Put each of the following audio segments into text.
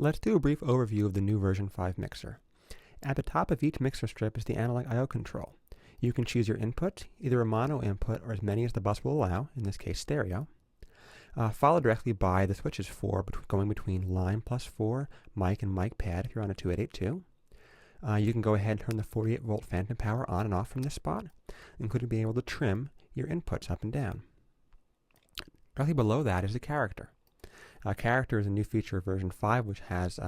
Let's do a brief overview of the new version 5 mixer. At the top of each mixer strip is the analog I/O control. You can choose your input, either a mono input or as many as the bus will allow, in this case stereo, followed directly by the switches for going between line +4, mic and mic pad if you're on a 2882. You can go ahead and turn the 48 volt phantom power on and off from this spot, including being able to trim your inputs up and down. Directly below that is the character. Character is a new feature of version 5 which has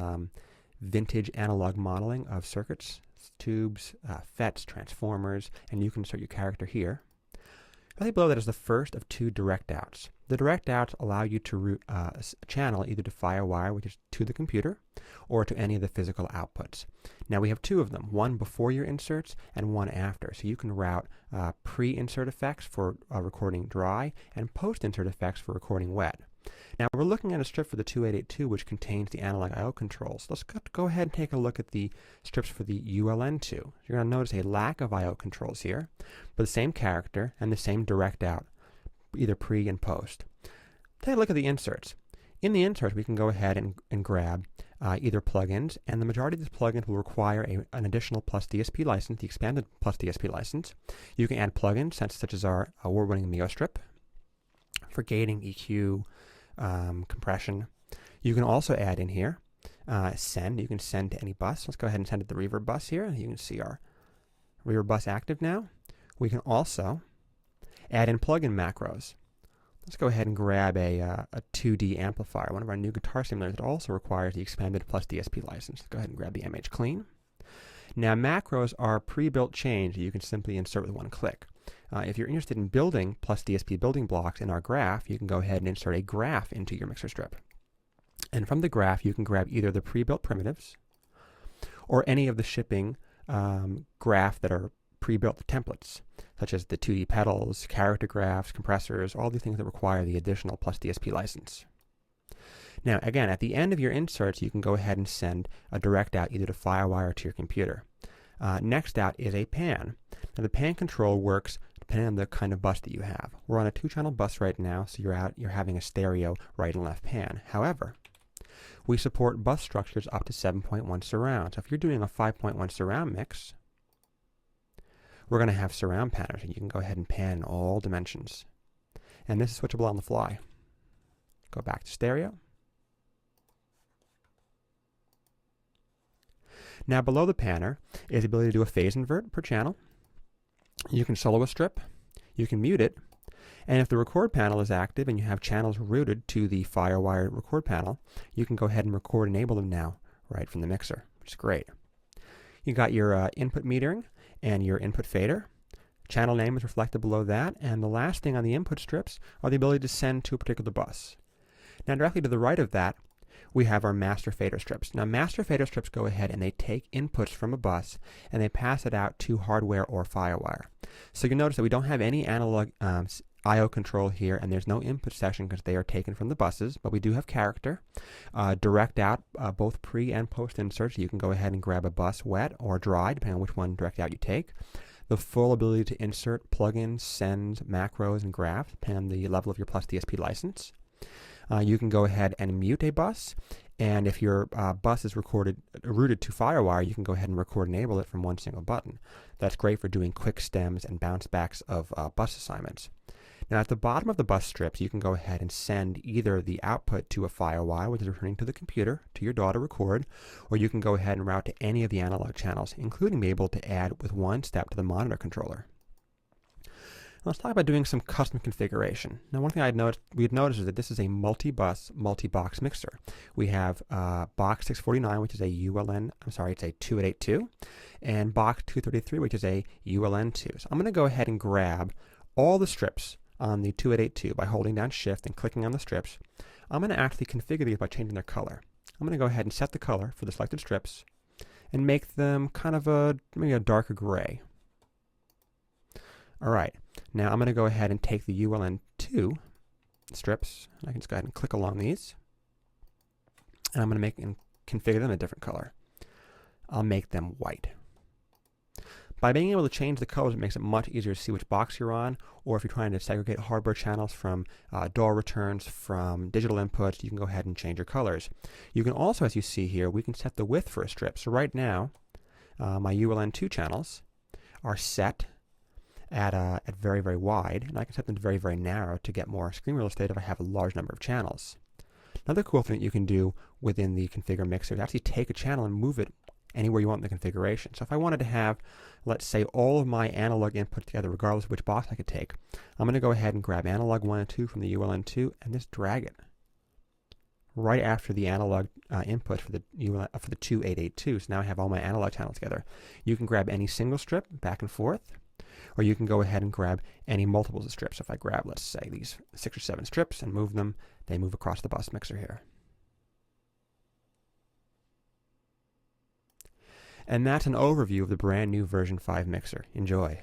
vintage analog modeling of circuits, tubes, FETs, transformers, and you can insert your character here. Right below that is the first of 2 direct outs. The direct outs allow you to route a channel either to FireWire, which is to the computer, or to any of the physical outputs. Now we have 2 of them, one before your inserts and one after. So you can route pre-insert effects for recording dry and post-insert effects for recording wet. Now we're looking at a strip for the 2882 which contains the analog I/O controls. Let's go ahead and take a look at the strips for the ULN2. You're going to notice a lack of I/O controls here, but the same character and the same direct out, either pre and post. Take a look at the inserts. In the inserts we can go ahead and grab either plugins, and the majority of these plugins will require an additional Plus DSP license, the expanded Plus DSP license. You can add plugins such as our award-winning Mio strip for gating, EQ, compression. You can also add in here send. You can send to any bus. Let's go ahead and send it to the reverb bus here. You can see our reverb bus active now. We can also add in plugin macros. Let's go ahead and grab a 2D amplifier, one of our new guitar simulators that also requires the expanded Plus DSP license. Let's go ahead and grab the MH Clean. Now macros are pre-built chains that you can simply insert with one click. If you're interested in building Plus DSP building blocks in our graph, you can go ahead and insert a graph into your mixer strip. And from the graph, you can grab either the pre-built primitives or any of the shipping graph that are pre-built templates, such as the 2D pedals, character graphs, compressors, all these things that require the additional Plus DSP license. Now, again, at the end of your inserts, you can go ahead and send a direct out either to FireWire or to your computer. Next out is a pan. Now, the pan control works depending on the kind of bus that you have. We're on a 2-channel bus right now, so you're having a stereo right and left pan. However, we support bus structures up to 7.1 surround. So if you're doing a 5.1 surround mix, we're going to have surround panners, and you can go ahead and pan in all dimensions. And this is switchable on the fly. Go back to stereo. Now below the panner is the ability to do a phase invert per channel. You can solo a strip, you can mute it, and if the record panel is active and you have channels routed to the FireWire record panel, you can go ahead and record enable them now right from the mixer, which is great. You got your input metering and your input fader. Channel name is reflected below that, and the last thing on the input strips are the ability to send to a particular bus. Now directly to the right of that, we have our master fader strips. Now master fader strips go ahead and they take inputs from a bus and they pass it out to hardware or FireWire. So you notice that we don't have any analog I/O control here, and there's no input section because they are taken from the buses, but we do have character, direct out, both pre and post inserts. You can go ahead and grab a bus wet or dry, depending on which one direct out you take. The full ability to insert plugins, sends, macros, and graphs, depending on the level of your Plus DSP license. You can go ahead and mute a bus, and if your bus is routed to FireWire, you can go ahead and record enable it from one single button. That's great for doing quick stems and bounce backs of bus assignments. Now at the bottom of the bus strips, you can go ahead and send either the output to a FireWire, which is returning to the computer, to your DAW to record, or you can go ahead and route to any of the analog channels, including be able to add with one step to the monitor controller. Let's talk about doing some custom configuration. Now, one thing we'd noticed is that this is a multi-bus, multi-box mixer. We have box 649, which is a it's a 2882, and box 233, which is a ULN2. So I'm going to go ahead and grab all the strips on the 2882 by holding down Shift and clicking on the strips. I'm going to actually configure these by changing their color. I'm going to go ahead and set the color for the selected strips and make them kind of maybe a darker gray. All right, now I'm going to go ahead and take the ULN2 strips. I can just go ahead and click along these. And I'm going to configure them a different color. I'll make them white. By being able to change the colors, it makes it much easier to see which box you're on, or if you're trying to segregate hardware channels from DAW returns from digital inputs, you can go ahead and change your colors. You can also, as you see here, we can set the width for a strip. So right now, my ULN2 channels are set at very, very wide, and I can set them to very, very narrow to get more screen real estate if I have a large number of channels. Another cool thing that you can do within the configure mixer is actually take a channel and move it anywhere you want in the configuration. So if I wanted to have, let's say, all of my analog input together, regardless of which box I could take, I'm going to go ahead and grab analog 1 and 2 from the ULN2 and just drag it right after the analog input for the 2882. So now I have all my analog channels together. You can grab any single strip back and forth, or you can go ahead and grab any multiples of strips. If I grab, let's say, these 6 or 7 strips and move them, they move across the bus mixer here. And that's an overview of the brand new version 5 mixer. Enjoy.